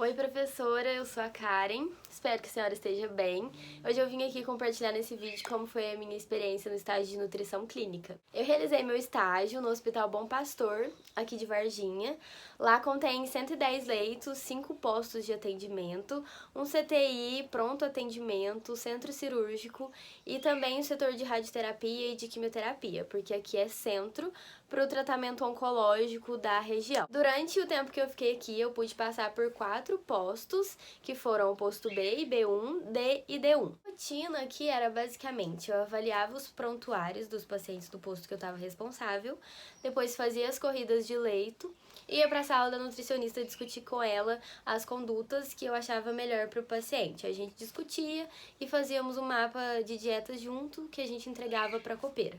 Oi, professora, eu sou a Karen, espero que a senhora esteja bem. Hoje eu vim aqui compartilhar nesse vídeo como foi a minha experiência no estágio de nutrição clínica. Eu realizei meu estágio no Hospital Bom Pastor, aqui de Varginha. Lá contém 110 leitos, 5 postos de atendimento, um CTI, pronto atendimento, centro cirúrgico e também o setor de radioterapia e de quimioterapia, porque aqui é centro para o tratamento oncológico da região. Durante o tempo que eu fiquei aqui, eu pude passar por 4 postos, que foram o posto B, B1, D e D1. A rotina aqui era basicamente, eu avaliava os prontuários dos pacientes do posto que eu estava responsável, depois fazia as corridas de leito, ia para a sala da nutricionista discutir com ela as condutas que eu achava melhor para o paciente. A gente discutia e fazíamos um mapa de dieta junto que a gente entregava para a copeira.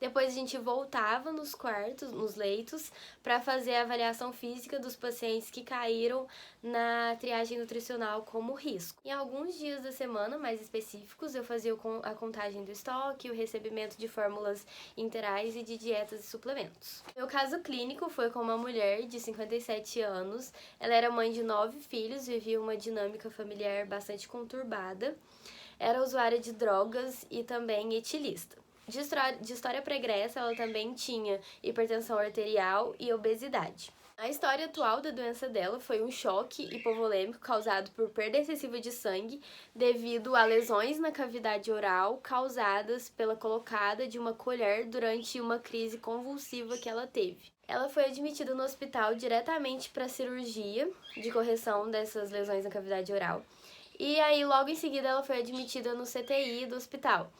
Depois a gente voltava nos quartos, nos leitos, para fazer a avaliação física dos pacientes que caíram na triagem nutricional como risco. Em alguns dias da semana, mais específicos, eu fazia a contagem do estoque, o recebimento de fórmulas interais e de dietas e suplementos. Meu caso clínico foi com uma mulher de 57 anos. Ela era mãe de 9 filhos, vivia uma dinâmica familiar bastante conturbada. Era usuária de drogas e também etilista. De história pregressa, ela também tinha hipertensão arterial e obesidade. A história atual da doença dela foi um choque hipovolêmico causado por perda excessiva de sangue devido a lesões na cavidade oral causadas pela colocada de uma colher durante uma crise convulsiva que ela teve. Ela foi admitida no hospital diretamente para cirurgia de correção dessas lesões na cavidade oral. E aí, logo em seguida, ela foi admitida no CTI do hospital,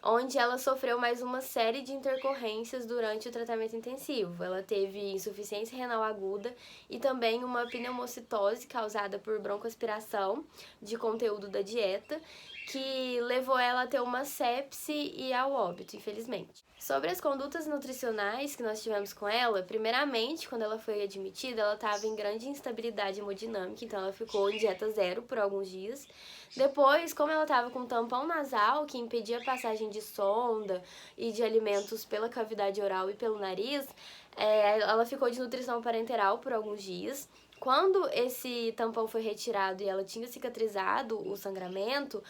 onde ela sofreu mais uma série de intercorrências durante o tratamento intensivo. Ela teve insuficiência renal aguda e também uma pneumocitose causada por broncoaspiração de conteúdo da dieta, que levou ela a ter uma sepse e ao óbito, infelizmente. Sobre as condutas nutricionais que nós tivemos com ela, primeiramente, quando ela foi admitida, ela estava em grande instabilidade hemodinâmica, então ela ficou em dieta zero por alguns dias. Depois, como ela estava com tampão nasal, que impedia a passagem de sonda e de alimentos pela cavidade oral e pelo nariz, ela ficou de nutrição parenteral por alguns dias. Quando esse tampão foi retirado e ela tinha cicatrizado o sangramento,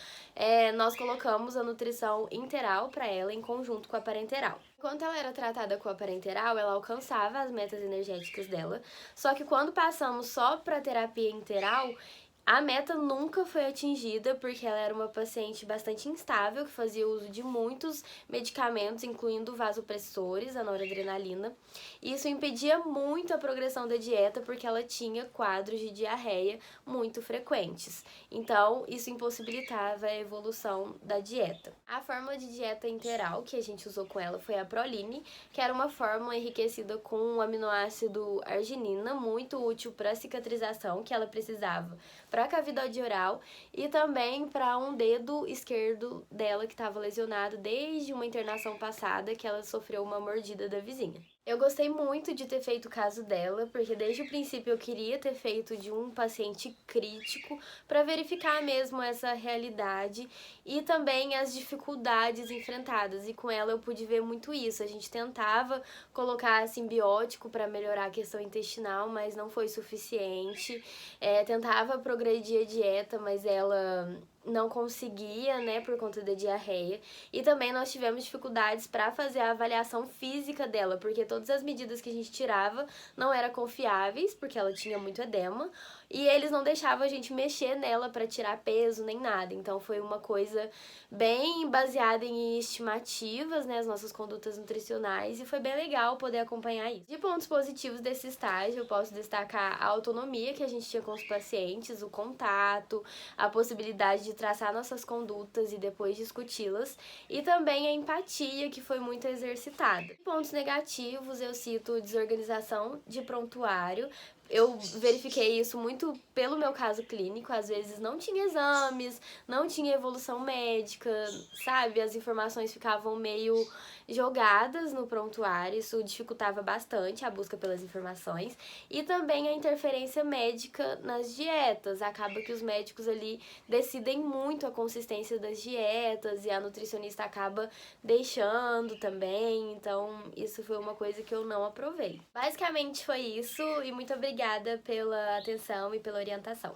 nós colocamos a nutrição interal para ela em conjunto com a parenteral. Enquanto ela era tratada com a parenteral, ela alcançava as metas energéticas dela, só que quando passamos só para a terapia interal, a meta nunca foi atingida porque ela era uma paciente bastante instável, que fazia uso de muitos medicamentos, incluindo vasopressores, a noradrenalina. Isso impedia muito a progressão da dieta porque ela tinha quadros de diarreia muito frequentes. Então, isso impossibilitava a evolução da dieta. A fórmula de dieta interal que a gente usou com ela foi a Proline, que era uma fórmula enriquecida com o aminoácido arginina, muito útil para a cicatrização que ela precisava para a cavidade oral e também para um dedo esquerdo dela que estava lesionado desde uma internação passada que ela sofreu uma mordida da vizinha. Eu gostei muito de ter feito o caso dela, porque desde o princípio eu queria ter feito de um paciente crítico para verificar mesmo essa realidade e também as dificuldades enfrentadas. E com ela eu pude ver muito isso. A gente tentava colocar simbiótico para melhorar a questão intestinal, mas não foi suficiente. Tentava progredir a dieta, mas ela não conseguia, né, por conta da diarreia. E também nós tivemos dificuldades para fazer a avaliação física dela, porque todas as medidas que a gente tirava não eram confiáveis, porque ela tinha muito edema, e eles não deixavam a gente mexer nela para tirar peso nem nada. Então foi uma coisa bem baseada em estimativas, né, as nossas condutas nutricionais, e foi bem legal poder acompanhar isso. De pontos positivos desse estágio, eu posso destacar a autonomia que a gente tinha com os pacientes, o contato, a possibilidade de traçar nossas condutas e depois discuti-las, e também a empatia, que foi muito exercitada. Pontos negativos, eu cito desorganização de prontuário. Eu verifiquei isso muito pelo meu caso clínico, às vezes não tinha exames, não tinha evolução médica, sabe? As informações ficavam meio jogadas no prontuário, isso dificultava bastante a busca pelas informações, e também a interferência médica nas dietas. Acaba que os médicos ali decidem muito a consistência das dietas e a nutricionista acaba deixando também, então isso foi uma coisa que eu não aprovei. Basicamente foi isso, e muito obrigada pela atenção e pela orientação.